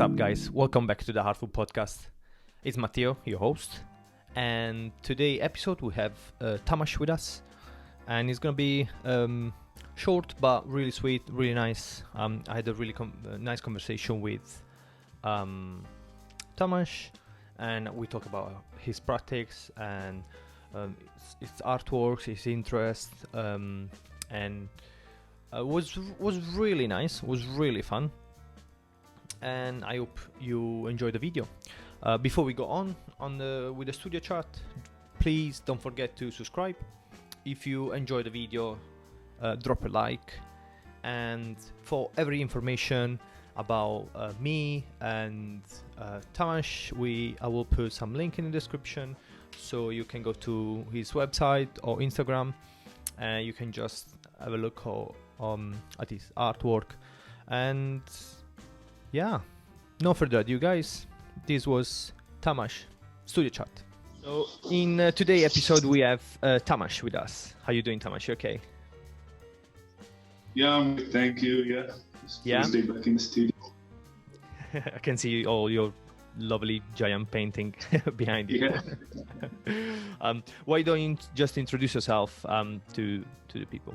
What's up, guys? Welcome back to the ARTFUL Podcast. It's Matteo, your host, and today episode we have TAMAS with us, and it's gonna be short but really sweet, really nice. I had a really nice conversation with TAMAS, and we talk about his practice and his artworks, his interest, and was really nice. Was really fun. And I hope you enjoy the video. Before we go on with the studio chat, please don't forget to subscribe. If you enjoy the video, drop a like. And for every information about me and TAMAS, I will put some link in the description, so you can go to his website or Instagram, and you can just have a look at his artwork. And yeah, no further ado, guys. This was TAMAS Studio Chat. So in today's episode, we have TAMAS with us. How you doing, TAMAS? You okay? Yeah, I'm good, thank you. Yeah, it's first day back in the studio. I can see all your lovely giant painting behind you. Yeah. Why don't you just introduce yourself to the people?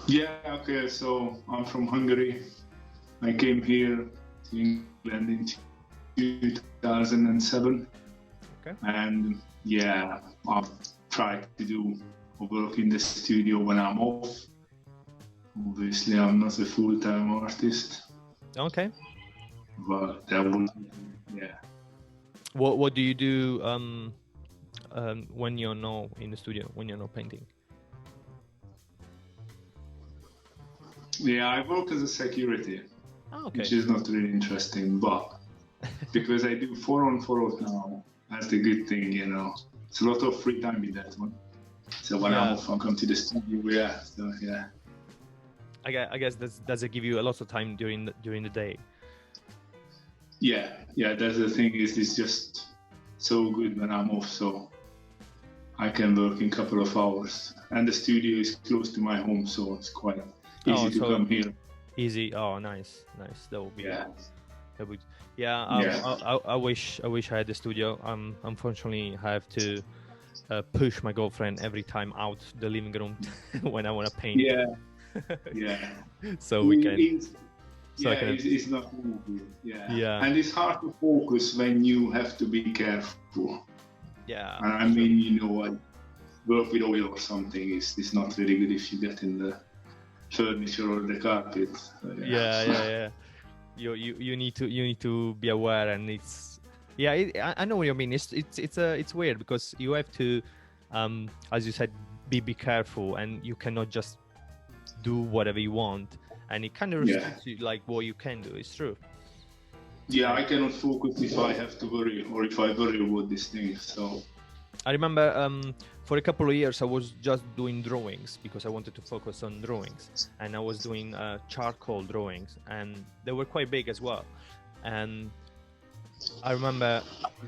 Yeah, okay, so I'm from Hungary. I came here to England in 2007. Okay. And yeah, I've tried to do work in the studio when I'm off. Obviously, I'm not a full-time artist. Okay. But that would, yeah. What do you do when you're not in the studio, when you're not painting? Yeah, I work as a security. Oh, okay. Which is not really interesting, but because I do 4 on 4 off now, that's the good thing, you know. It's a lot of free time in that one. So when I'm off, I come to the studio. Yeah, so yeah. I guess does it give you a lot of time during the day? Yeah. That's the thing. It's just so good when I'm off, so I can work in a couple of hours, and the studio is close to my home, so it's quite easy to come here. Easy. Oh, nice. That would be. Yeah. That would. Yeah. I wish I had the studio. Unfortunately, I have to push my girlfriend every time out the living room when I want to paint. Yeah. So we can. It's not moving. Yeah. And it's hard to focus when you have to be careful. Yeah. And I mean, you know, work with oil or something is not really good if you get in the furniture or the carpet. Yeah. You need to be aware, and it's I know what you mean. It's weird because you have to as you said, be careful, and you cannot just do whatever you want, and it kind of restricts you, like what you can do. It's true. Yeah, I cannot focus if I have to worry, or if I worry about this thing. So I remember for a couple of years I was just doing drawings because I wanted to focus on drawings, and I was doing charcoal drawings, and they were quite big as well. And I remember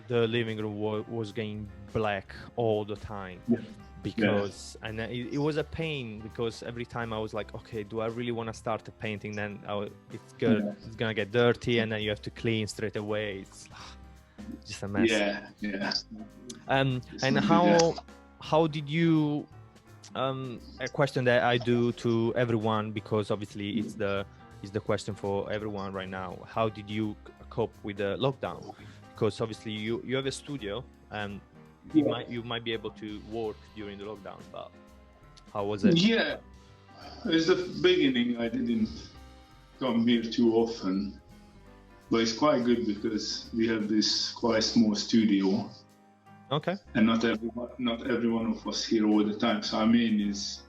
the living room was getting black all the time because and it was a pain, because every time I was like, okay, do I really want to start a painting? Then it's gonna get dirty, and then you have to clean straight away. It's just a mess. Yeah. And how did you a question that I do to everyone, because obviously it's the question for everyone right now. How did you cope with the lockdown? Because obviously you have a studio, and you might be able to work during the lockdown, but how was it? Yeah, it's the beginning. I didn't come here too often, but it's quite good because we have this quite small studio. Okay. And not every one of us here all the time. So I mean, it's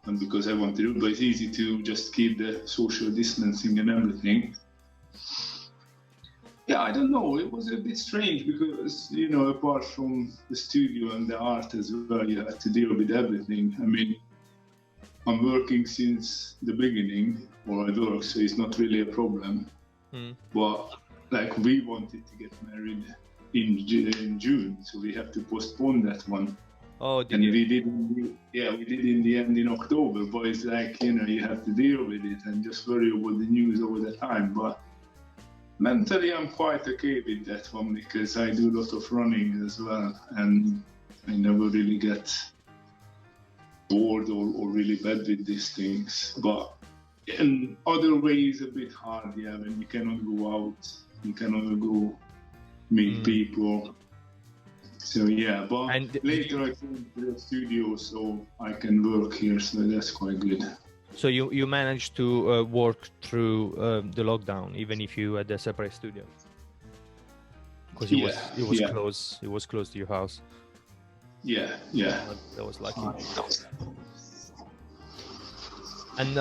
and because I want to do it, but it's easy to just keep the social distancing and everything. Yeah, I don't know. It was a bit strange because, you know, apart from the studio and the art as well, you have to deal with everything. I mean, I'm working since the beginning, or I work, so it's not really a problem. But like, we wanted to get married in June, so we have to postpone that one. Oh, and we did in the end in October, but it's like, you know, you have to deal with it and just worry about the news all the time. But Mentally, I'm quite okay with that one because I do a lot of running as well, and I never really get bored or really bad with these things. But in other ways, a bit hard, yeah, when you cannot go out, you cannot go meet people. So yeah, but later I came to the studio so I can work here, so that's quite good. So you managed to work through the lockdown, even if you had a separate studio, because it was close to your house. Yeah. That was lucky. And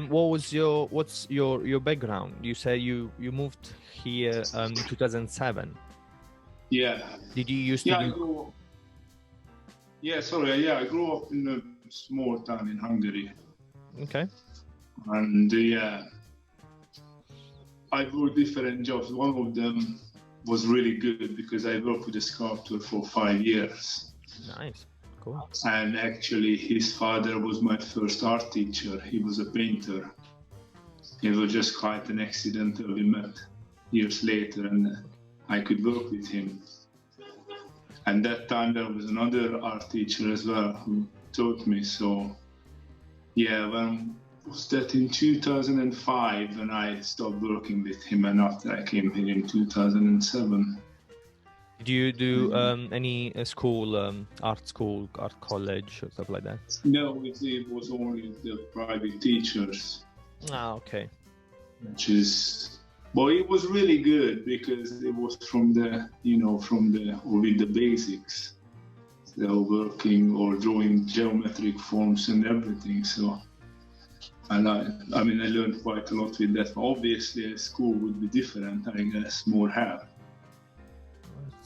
what's your background? You say you moved here in 2007. Yeah. Did you used to? I grew up in a small town in Hungary. Okay. And I worked different jobs. One of them was really good because I worked with a sculptor for 5 years. Nice, cool. And actually his father was my first art teacher. He was a painter. It was just quite an accident that we met years later and I could work with him. And that time there was another art teacher as well who taught me. So yeah, when was that in 2005 when I stopped working with him, and after I came here in 2007. Did you do any school, art college or stuff like that? No, it was only the private teachers. Ah, okay. But it was really good because it was with the basics. They were working or drawing geometric forms and everything. So, and I learned quite a lot with that. Obviously, a school would be different, I guess, more help.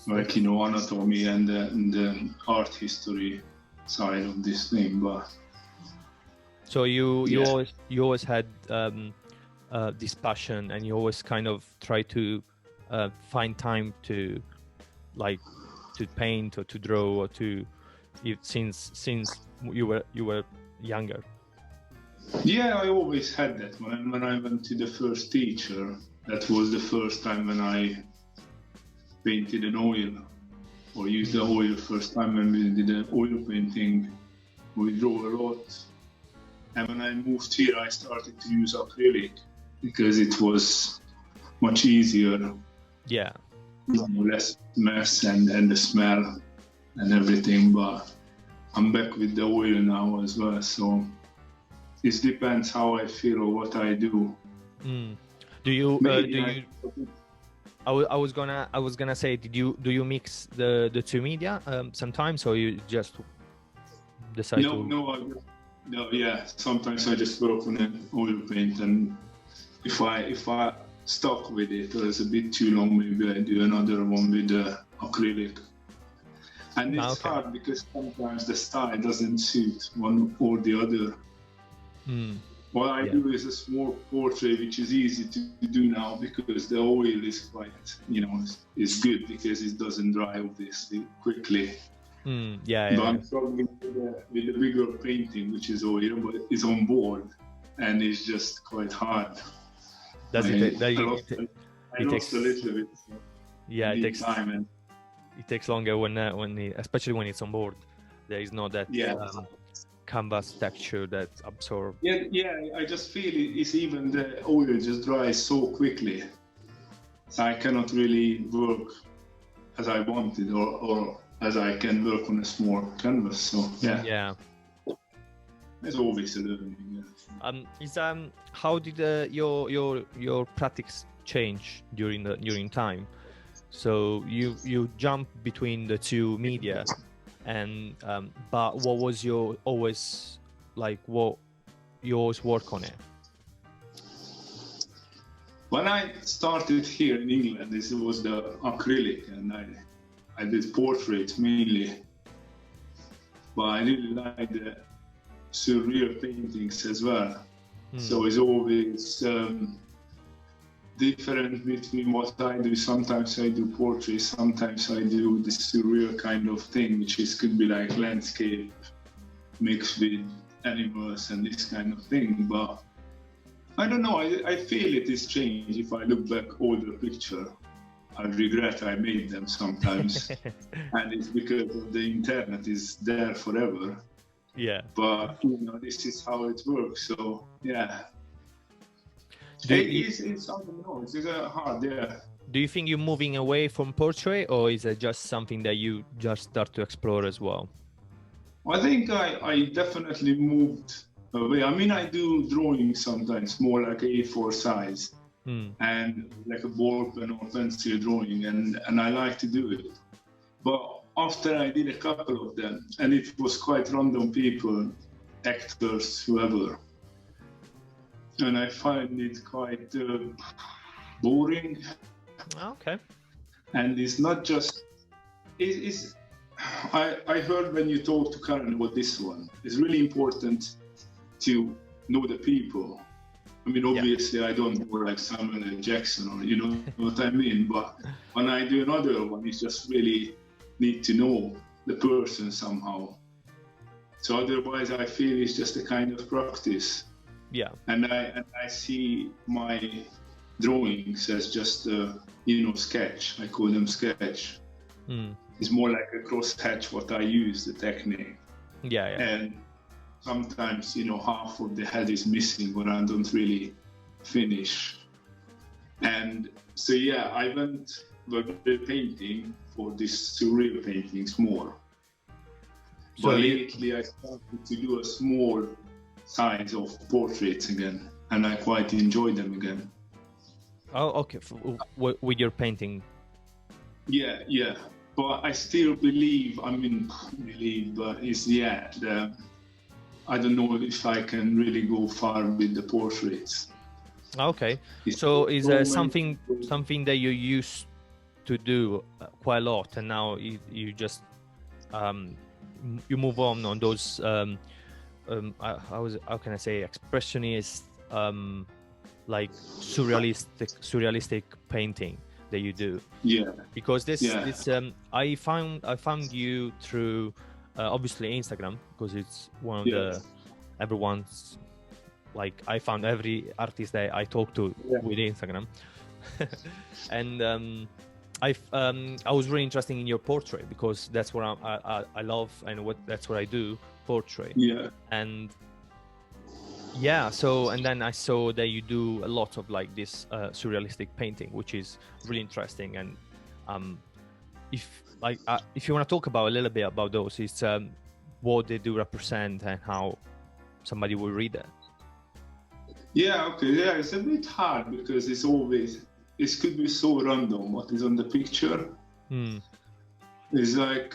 Like, anatomy and the art history side of this thing. But so you always had this passion, and you always kind of try to find time to paint or to draw or since you were younger. Yeah, I always had that. When I went to the first teacher, that was the first time when I painted an oil or used the oil. First time when we did an oil painting, we drew a lot. And when I moved here, I started to use acrylic because it was much easier. Yeah. Less mess and the smell and everything. But I'm back with the oil now as well. So it depends how I feel or what I do. Do you? I was gonna say, do you mix the two media sometimes, or you just decide to? No. Yeah, sometimes I just work on an oil paint, and if I stuck with it or it's a bit too long, maybe I do another one with acrylic. And it's hard because sometimes the style doesn't suit one or the other. What I do is a small portrait, which is easy to do now because the oil is quite, is good because it doesn't dry obviously quickly. But I'm struggling with the bigger painting, which is oil, but it's on board, and it's just quite hard. It takes a little bit. Yeah, it takes time, and it takes longer especially when it's on board. There is not that canvas texture that absorbs. Yeah. I just feel it's even the oil just dries so quickly. So I cannot really work as I wanted or as I can work on a small canvas. So yeah. There's always a learning. How did your practice change during time? So you jump between the two media, and but what was your always what you always work on it? When I started here in England, this was the acrylic, and I did portraits mainly, but I really like the surreal paintings as well. So it's always different between what I do. Sometimes I do portraits, sometimes I do this surreal kind of thing, which could be like landscape mixed with animals and this kind of thing. But I don't know. I feel it is changed. If I look back older picture, I regret I made them sometimes, and it's because of the internet is there forever. Yeah. But this is how it works. So yeah, Do you, it's I don't know. It's hard. Yeah. do you think you're moving away from portrait, or is it just something that you just start to explore as well? I think I definitely moved away. I mean, I do drawing sometimes, more like A4 size. And like a ball pen or pencil drawing, and I like to do it. But after I did a couple of them, and it was quite random people, actors, whoever, and I find it quite boring. Okay. And it's not just, I heard when you talk to Karen about this one, it's really important to know the people. I mean, obviously, I don't know like Samuel L. Jackson, or you know what I mean. But when I do another one, it's just really need to know the person somehow. So otherwise, I feel it's just a kind of practice. Yeah. And I see my drawings as just a sketch. I call them sketch. It's more like a crosshatch what I use, the technique. Yeah. And sometimes, half of the head is missing or I don't really finish. And so, yeah, I went with the painting for these surreal paintings more. So but lately I started to do a small size of portraits again, and I quite enjoy them again. Oh, okay. With your painting? Yeah. But I still believe, but I don't know if I can really go far with the portraits. Okay. So is there something that you used to do quite a lot, and now you just you move on those how can I say, expressionist, like surrealistic painting that you do? Yeah. Because this I found you through obviously Instagram, because it's one of the everyone's, like, I found every artist that I talk to with Instagram. And I was really interested in your portrait, because that's what I love, and that's what I do, portrait. Yeah. And so, and then I saw that you do a lot of like this surrealistic painting, which is really interesting. And if you want to talk about a little bit about those, it's what they do represent and how somebody will read it. Yeah, okay. Yeah, it's a bit hard because it could be so random what is on the picture. It's like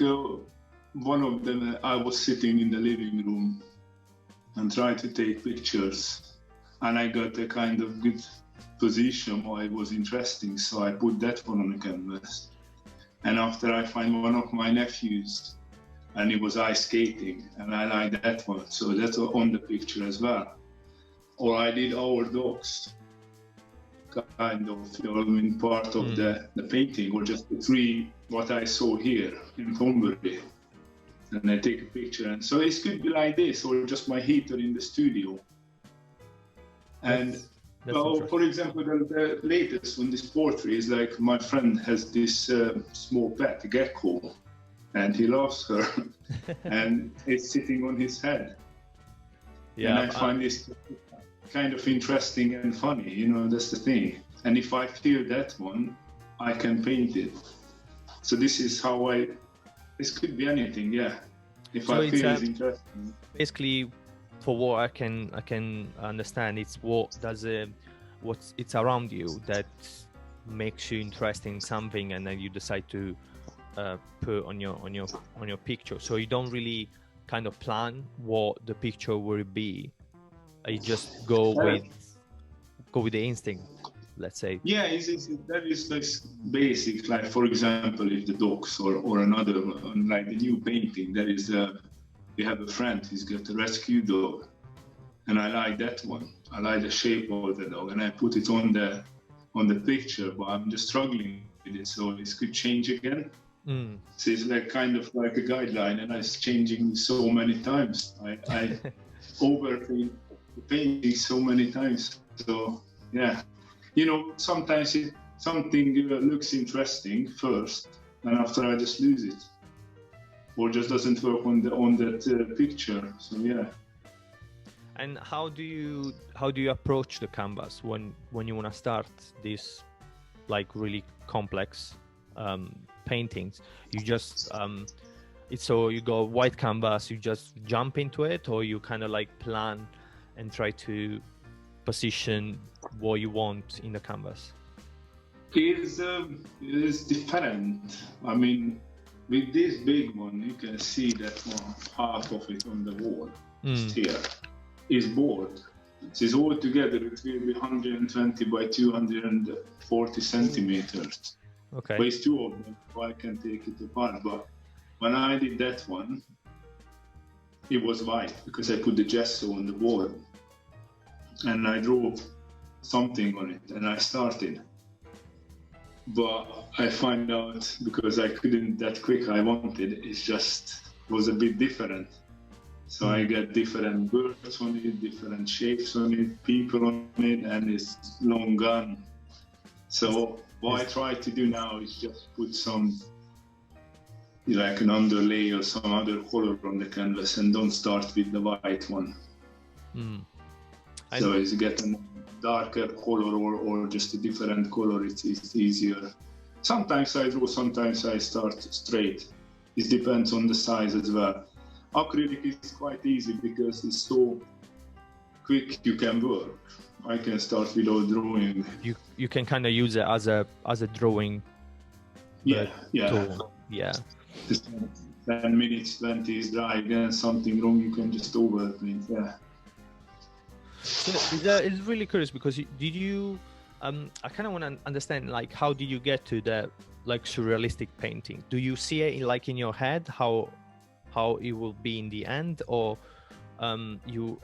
one of them, I was sitting in the living room and tried to take pictures, and I got a kind of good position where it was interesting, so I put that one on the canvas. And after I find one of my nephews, and it was ice skating, and I like that one, so that's on the picture as well. Or I did our dogs, kind of, part of the painting, or just the tree, what I saw here in Thornbury. And I take a picture, and so it could be like this, or just my heater in the studio. And for example, the latest one, this portrait is like my friend has this small pet, gecko, and he loves her, and it's sitting on his head. Yeah, and I find this kind of interesting and funny, that's the thing. And if I feel that one, I can paint it. So this is how this could be anything, yeah. If so I feel it's interesting. Basically, for what I can understand, it's what's it's around you that makes you interested in something, and then you decide to put on your picture. So you don't really kind of plan what the picture will be. You just go with the instinct, let's say. Yeah, that is like basic. Like, for example, if the dogs or another, like the new painting, there is we have a friend, he's got a rescue dog, and I like that one. I like the shape of the dog, and I put it on the picture, but I'm just struggling with it, so it could change again. So it's like kind of like a guideline, and it's changing so many times. I overthink painting so many times. So yeah, you know, sometimes something looks interesting first, and after I just lose it, or just doesn't work on that picture. So yeah. And how do you approach the canvas when you want to start this like really complex paintings? You just so you go white canvas, you just jump into it, or you kind of like plan and try to position what you want in the canvas? It's different. I mean, with this big one, you can see that half of it on the wall here is board. It is all together. It will be 120 by 240 centimeters. Okay. But it's two of them, so I can take it apart. But when I did that one, it was white because I put the gesso on the board, and I drew something on it, and I started. But I find out, because I couldn't that quick I wanted, was a bit different. So I get different birds on it, different shapes on it, people on it, and it's long gone. So what I try to do now is just put some, like an underlay or some other color on the canvas, and don't start with the white one. So it's get a darker color or just a different color, it's easier. Sometimes I draw, sometimes I start straight. It depends on the size as well. Acrylic is quite easy because it's so quick you can work. I can start without drawing. You can kind of use it as a drawing. Tool. Yeah. Just 10 minutes, 20 is dry, again something wrong, you can just overpaint. Yeah. So it's really curious because did you I kind of want to understand, like, how did you get to the like surrealistic painting? Do you see it like in your head how it will be in the end, or you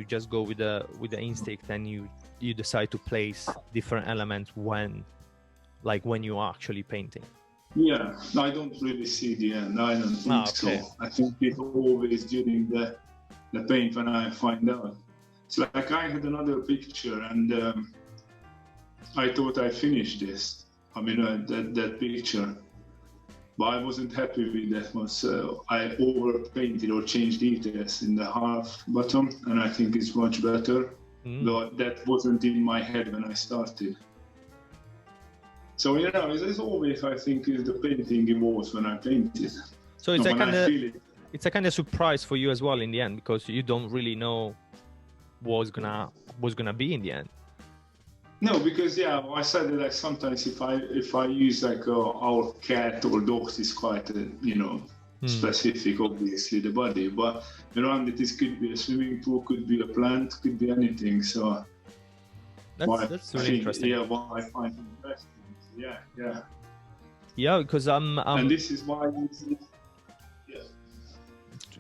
just go with the instinct and you decide to place different elements when you're actually painting? Yeah, I don't really see the end. I don't think so. I think it's always during the paint when I find out. It's like I had another picture, and I thought I finished this. I mean, that picture, but I wasn't happy with that one, so I overpainted or changed details in the half bottom, and I think it's much better. But that wasn't in my head when I started. So it's always, I think, the painting evolves when I paint it. So it's a kind of surprise for you as well in the end, because you don't really know what's gonna be in the end. No, because I said that like sometimes if I use like our cat or dogs is quite specific, obviously the body, but around it could be a swimming pool, could be a plant, could be anything. So that's really interesting. Yeah, what I find interesting. Yeah, because and this is why.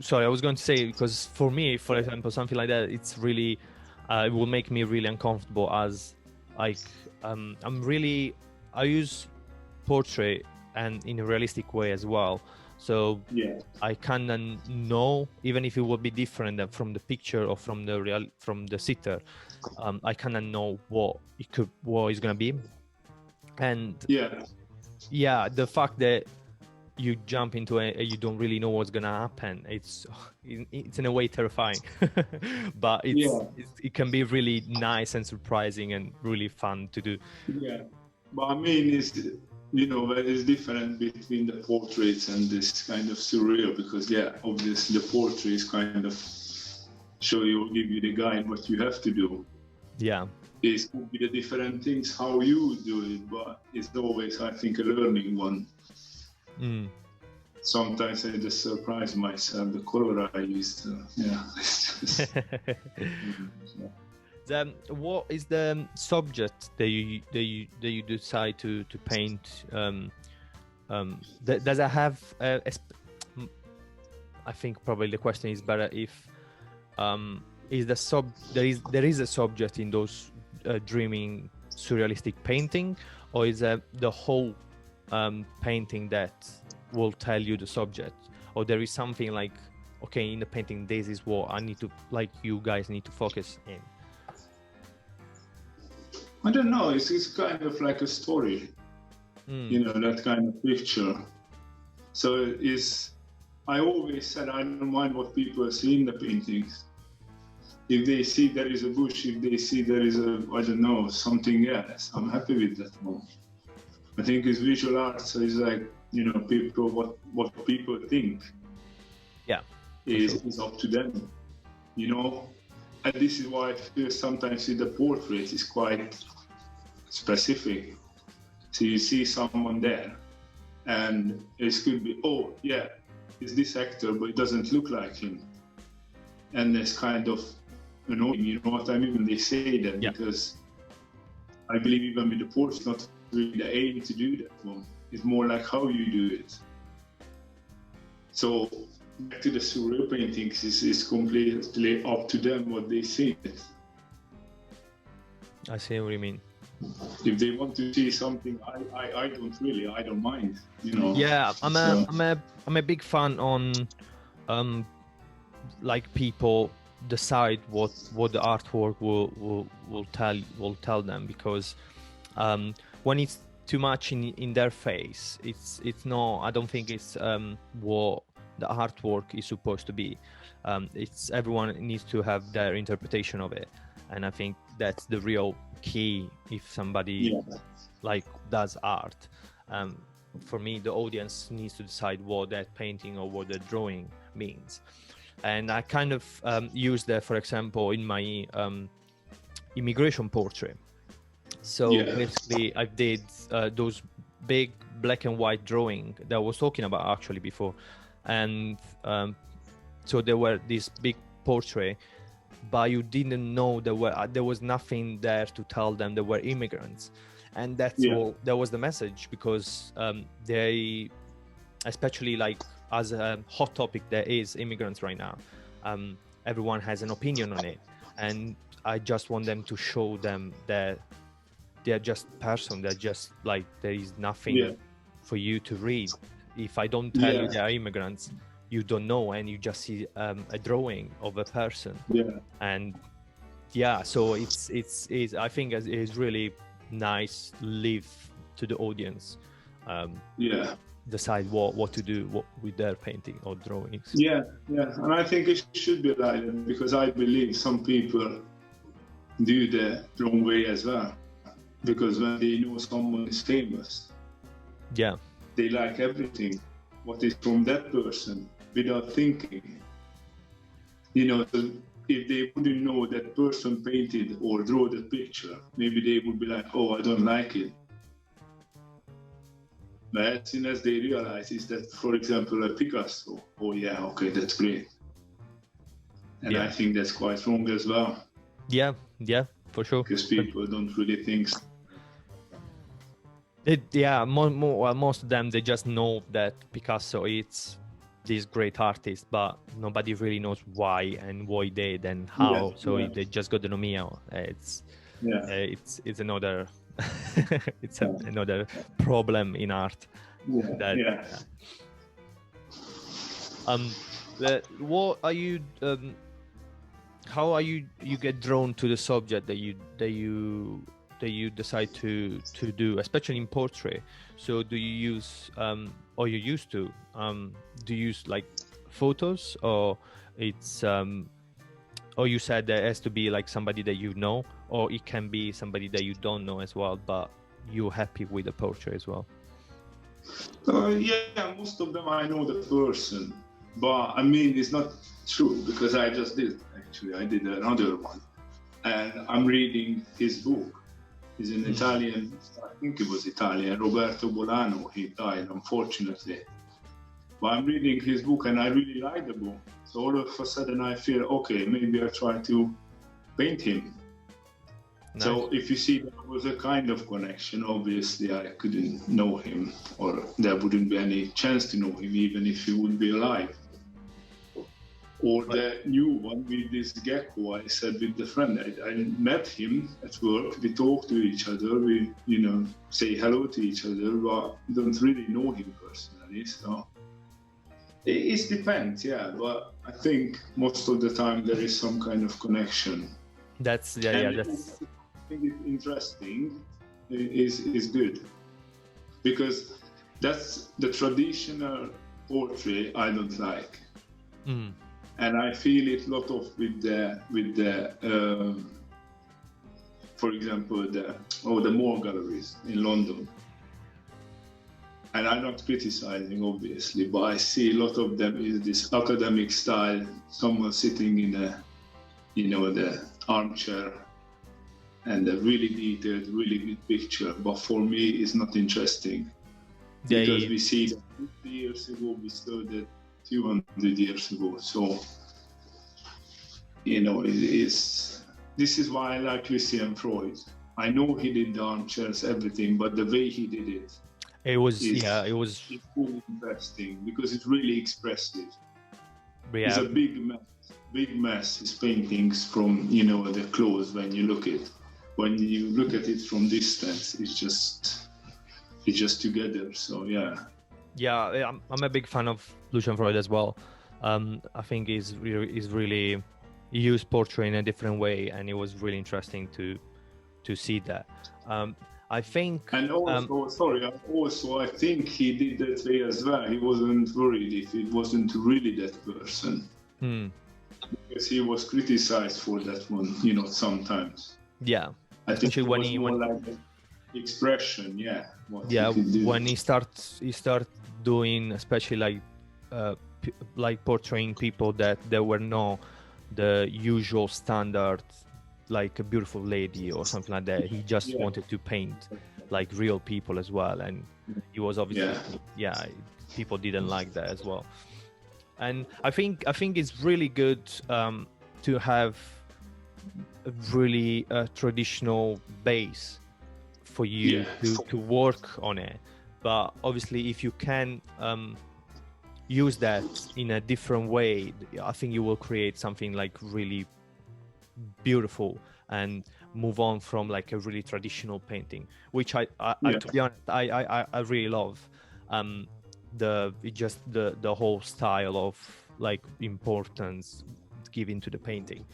Sorry, I was going to say, because for me, for example, something like that, it's really it will make me really uncomfortable, as like I use portrait and in a realistic way as well. So I can know, even if it will be different from the picture or from the sitter, I can know what is gonna be. And the fact that you jump into it and you don't really know what's gonna happen, it's in a way terrifying. But it can be really nice and surprising and really fun to do. Yeah, but I mean, it's different between the portraits and this kind of surreal, because obviously the portrait is kind of give you the guide what you have to do. Yeah. It could be the different things how you do it, but it's always, I think, a learning one. Sometimes I just surprise myself the color I used. What is the subject that you decide to paint? Does it have I think probably the question is better if there is a subject in those dreaming surrealistic painting, or is the whole painting that will tell you the subject, or there is something like okay, in the painting, this is what I need to, like, you guys need to focus in? I don't know. It's kind of like a story, that kind of picture. So I always said I don't mind what people see in the paintings. If they see there is a bush, if they see there is something else, I'm happy with that one. I think it's visual art, so it's like, people, what people think is up to them, And this is why I feel sometimes in the portrait is quite specific. So you see someone there, and it could be, oh yeah, it's this actor, but it doesn't look like him. And it's kind of annoying, you know what I mean, when they say that, because I believe even with the portrait, it's not really the aim to do that one. It's more like how you do it. So back to the surreal paintings, it's completely up to them what they see. I see what you mean. If they want to see something, I don't mind, Yeah, I'm a big fan on like people decide what the artwork will tell them, because when it's too much in their face, it's not, I don't think it's what the artwork is supposed to be. It's everyone needs to have their interpretation of it, and I think that's the real key if somebody like does art. For me, the audience needs to decide what that painting or what that drawing means. And I kind of use that, for example, in my immigration portrait. So basically, I did those big black and white drawing that I was talking about actually before, and so there were this big portrait, but you didn't know there was nothing there to tell them they were immigrants, and that's all. That was the message, because they, especially like as a hot topic there is immigrants right now, everyone has an opinion on it, and I just want them to show them that they're just person. They're just like, there is nothing for you to read. If I don't tell you they are immigrants, you don't know, and you just see a drawing of a person. And so it's I think it's really nice to leave to the audience decide what to do with their painting or drawings. And I think it should be like that, because I believe some people do the wrong way as well, because when they know someone is famous, they like everything what is from that person without thinking, so if they wouldn't know that person painted or draw the picture, maybe they would be like, oh, I don't like it. But as soon as they realize is that, for example, a Picasso, oh yeah, okay, that's great. And I think that's quite wrong as well. Yeah, for sure. Because people don't really think. Most of them, they just know that Picasso is this great artist, but nobody really knows why and what he did and how. They just got the nomia. It's another another problem in art. What are you? How are you get drawn to the subject that you decide to do, especially in portrait? So do you use or you used to do you use like photos, or it's or you said there has to be like somebody that you know, or it can be somebody that you don't know as well, but you're happy with the portrait as well? Most of them I know the person, but I mean it's not true, because I just did another one, and I'm reading his book. He's an Italian, I think it was Italian, Roberto Bolano. He died, unfortunately. But I'm reading his book and I really like the book. So all of a sudden I feel, okay, maybe I'll try to paint him. Nice. So if you see, there was a kind of connection. Obviously I couldn't know him, or there wouldn't be any chance to know him even if he would be alive. Or the new one with this gecko, I said with the friend, I met him at work, we talk to each other, we, say hello to each other, but don't really know him personally, so It depends, yeah, but I think most of the time there is some kind of connection. That's And that's I think it's interesting, is good, because that's the traditional portrait I don't like. And I feel it a lot of with the for example the Moore galleries in London. And I'm not criticizing, obviously, but I see a lot of them is this academic style, someone sitting in the armchair, and a really detailed, really good picture. But for me, it's not interesting, because we see that 50 years ago, we saw that 200 years ago. So, this is why I like Lucien Freud. I know he did the armchairs, everything, but the way he did it, it was it's really interesting, because it's really expressive. Yeah. It's a big mess. His paintings from the close. When you look at it from distance, it's just together. So yeah, I'm a big fan of Lucian Freud as well. I think he's really he used portrait in a different way, and it was really interesting to see that. I think, and also, I think he did that way as well. He wasn't worried if it wasn't really that person, because he was criticized for that one, sometimes. Yeah, I think it when was more like expression, when he start doing, especially like portraying people that there were no the usual standard, like a beautiful lady or something like that. He just wanted to paint like real people as well, and he was obviously people didn't like that as well. And I think it's really good to have a really traditional base for you to work on it. But obviously, if you can use that in a different way, I think you will create something like really beautiful and move on from like a really traditional painting, which I to be honest, I really love. The whole style of like importance given to the painting.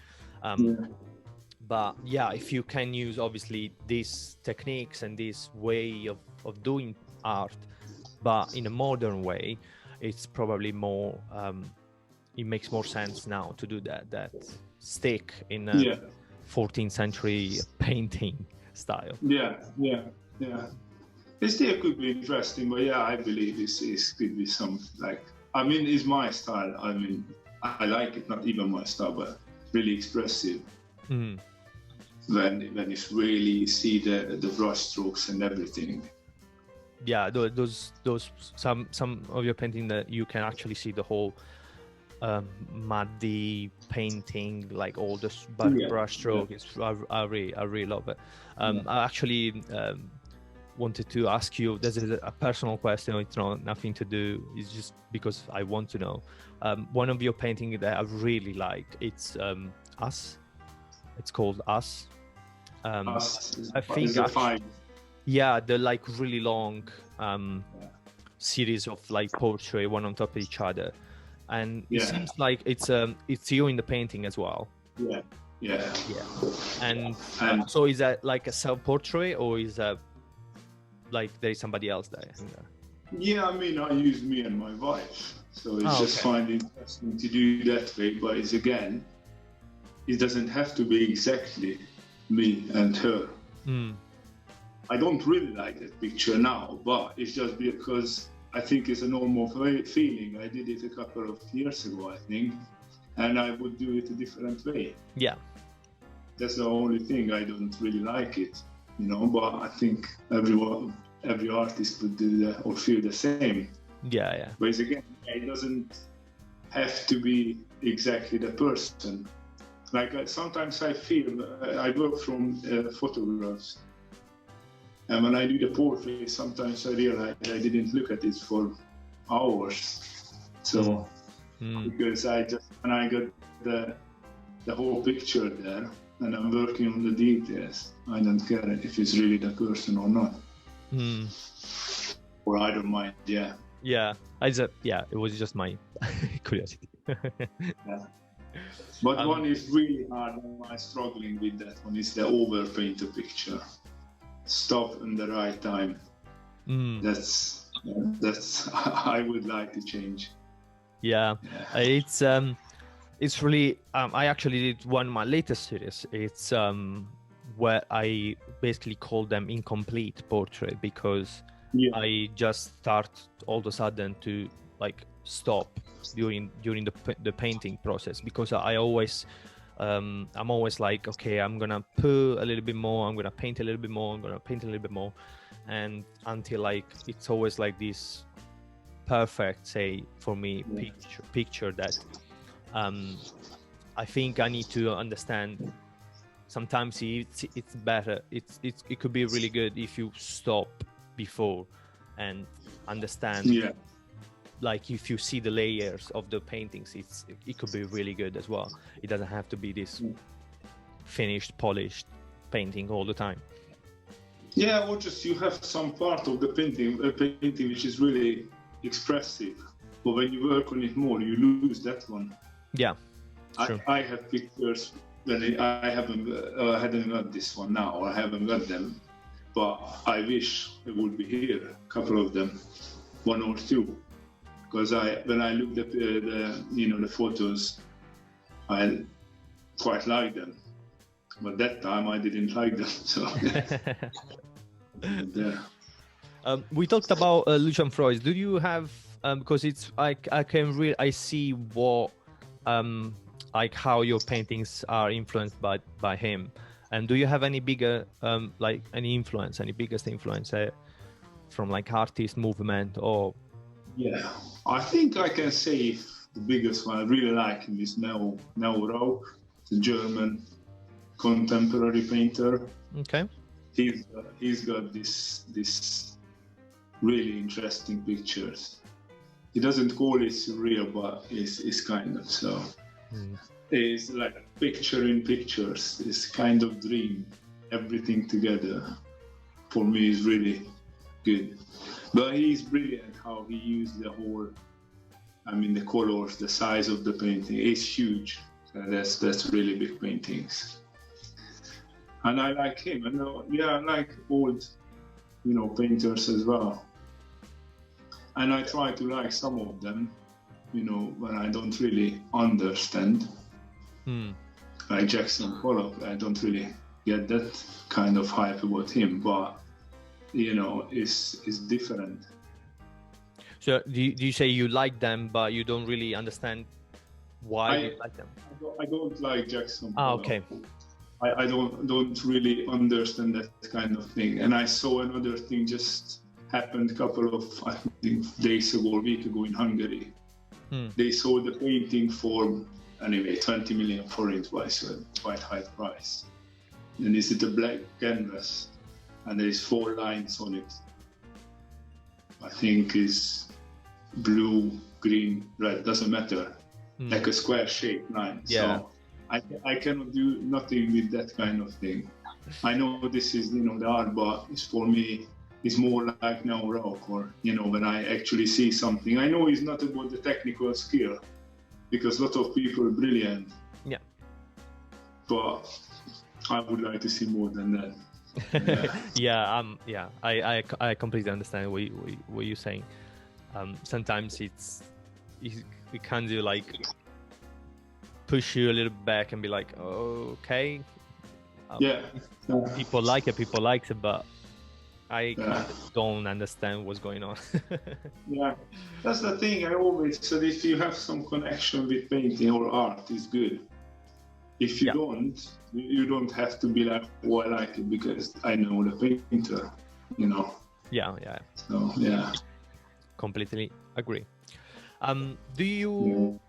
But if you can use obviously these techniques and this way of doing art, but in a modern way, it's probably more it makes more sense now to do that stick in a 14th century painting style. It still could be interesting, but I believe this could be some, like, it's my style. I like it, not even my style, but really expressive. When it's really see the brush strokes and everything. Yeah, those some of your painting that you can actually see the whole muddy painting, like all the brush stroke. I really love it. I actually wanted to ask you, this is a personal question, it's nothing to do, it's just because I want to know. One of your painting that I really like, it's Us. It's called Us. Us. I think the like really long series of like portrait, one on top of each other, and it seems like it's you in the painting as well. And so is that like a self-portrait, or is that like there is somebody else there? I use me and my wife, so it's just find it interesting to do that way. But it doesn't have to be exactly me and her. I don't really like that picture now, but it's just because I think it's a normal feeling. I did it a couple of years ago, I think, and I would do it a different way. That's the only thing. I don't really like it, but I think every artist would do that or feel the same. But again, it doesn't have to be exactly the person. Like sometimes I feel I work from photographs, and when I do the portrait, sometimes I realize I didn't look at it for hours. So because when I got the whole picture there, and I'm working on the details, I don't care if it's really the person or not. Or I don't mind, Yeah, it was just my curiosity. Yeah. But one is really hard, and I'm struggling with that one, is the overpaint a picture. Stop in the right time. That's I would like to change. Yeah. It's really I actually did one of my latest series. It's where I basically call them incomplete portrait, because I just start all of a sudden to like stop during the painting process, because I always I'm always like, okay, I'm gonna put a little bit more, I'm gonna paint a little bit more, I'm gonna paint a little bit more, and until like it's always like this perfect, say for me, picture that I think I need to understand. Sometimes it's better, it could be really good if you stop before and understand. Like if you see the layers of the paintings, it could be really good as well. It doesn't have to be this finished, polished painting all the time. Yeah, or just you have some part of the painting which is really expressive, but when you work on it more, you lose that one. Yeah, true. I have pictures that I hadn't got this one now, I haven't got them, but I wish it would be here, a couple of them, one or two, because when I looked at the photos, I quite like them, but that time I didn't like them. So yeah. We talked about Lucian Freud. Do you have because it's I see what like how your paintings are influenced by him, and do you have any bigger like any biggest influence from like artist movement or? Yeah, I think I can say the biggest one I really like him is Matteo, the German contemporary painter. Okay. He's got this really interesting pictures. He doesn't call it surreal, but it's kind of so. It's like picture in pictures. It's kind of dream. Everything together for me is really good. But he's brilliant how he used the whole, the colors, the size of the painting is huge. So that's really big paintings. And I like him. And I like old, painters as well. And I try to like some of them, when I don't really understand. Like Jackson Pollock, I don't really get that kind of hype about him, but it's different. So do you say you like them, but you don't really understand why you like them? I don't like Jackson Pollock. Okay. I don't really understand that kind of thing. And I saw another thing just happened a couple of days ago, a week ago in Hungary. They sold the painting for 20 million forints, so quite high price. And this is a black canvas, and there's 4 lines on it. I think is blue, green, red, doesn't matter. Like a square shaped line. Yeah. So I cannot do nothing with that kind of thing. I know this is, the art, but it's for me, it's more like now rock, or, when I actually see something. I know it's not about the technical skill, because a lot of people are brilliant. Yeah. But I would like to see more than that. Yeah. I completely understand what you're saying. Sometimes it can do like push you a little back and be like, oh, okay. People like it, but I kind of don't understand what's going on. Yeah, that's the thing. I always said, if you have some connection with painting or art, it's good. If you don't, you don't have to be like, oh, I like it because I know the painter, Yeah. So, yeah. Completely agree. Do you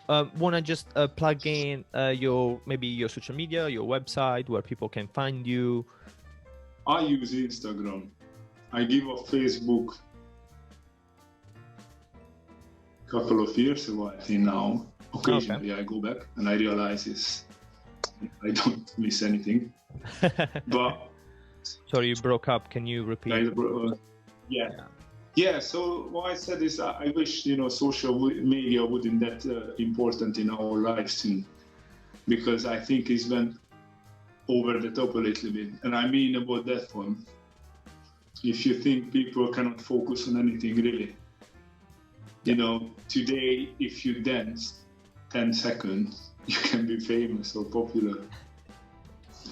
want to just plug in your social media, your website, where people can find you? I use Instagram. I give up Facebook a couple of years ago, I think now. Occasionally I go back and I realize I don't miss anything. But sorry, you broke up. Can you repeat? Yeah, so what I said is I wish, social media wouldn't that important in our lives soon, because I think it's went over the top a little bit. And I mean about that one, if you think people cannot focus on anything really, today if you dance 10 seconds, you can be famous or popular.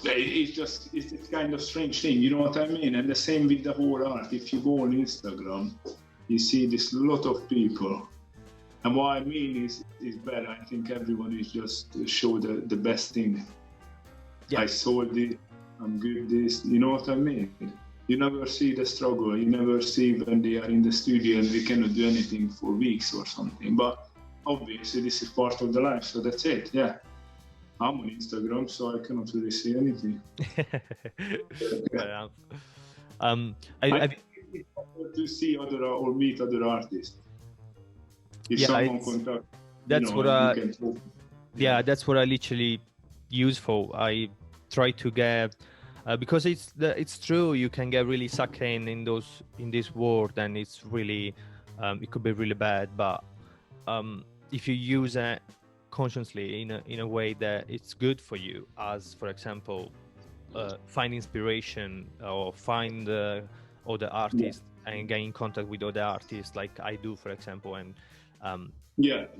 It's kind of strange thing, you know what I mean? And the same with the whole art. If you go on Instagram, you see this lot of people. And what I mean is better. I think everyone is just show the best thing. Yeah. I sold it, I'm good this, you know what I mean? You never see the struggle. You never see when they are in the studio and we cannot do anything for weeks or something. But obviously this is part of the life, so that's it, yeah. I'm on Instagram, so I cannot really see anything. I think it's important to see other or meet other artists. If someone contacts, that's what that's what I literally use for. I try to get because it's true. You can get really sucked in this world, and it's really it could be really bad. But if you use it consciously in a way that it's good for you, as for example find inspiration or find other artists and get in contact with other artists like I do, for example, and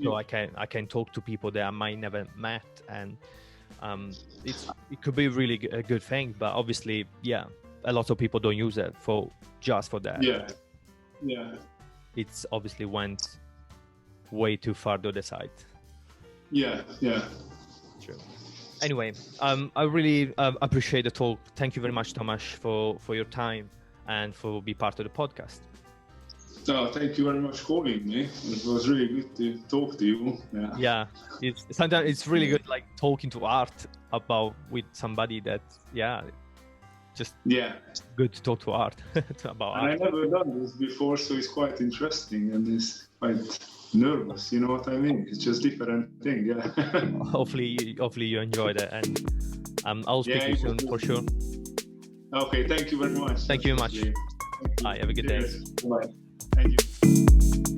so I can talk to people that I might never met, and it could be really a good thing. But obviously a lot of people don't use it for that. It's obviously went way too far to the side. True. Anyway, I really appreciate the talk. Thank you very much, Tomasz, for your time and for being part of the podcast. Thank you very much for calling me. It was really good to talk to you. Sometimes it's really good, like talking to art with somebody that good to talk to art about art. I never done this before, so it's quite interesting and it's quite nervous, you know what I mean? It's just different thing, Hopefully you enjoyed it, and I'll speak to you soon for sure. Okay, thank you very much. Thank you very much. Bye, have a good day. Bye. Thank you.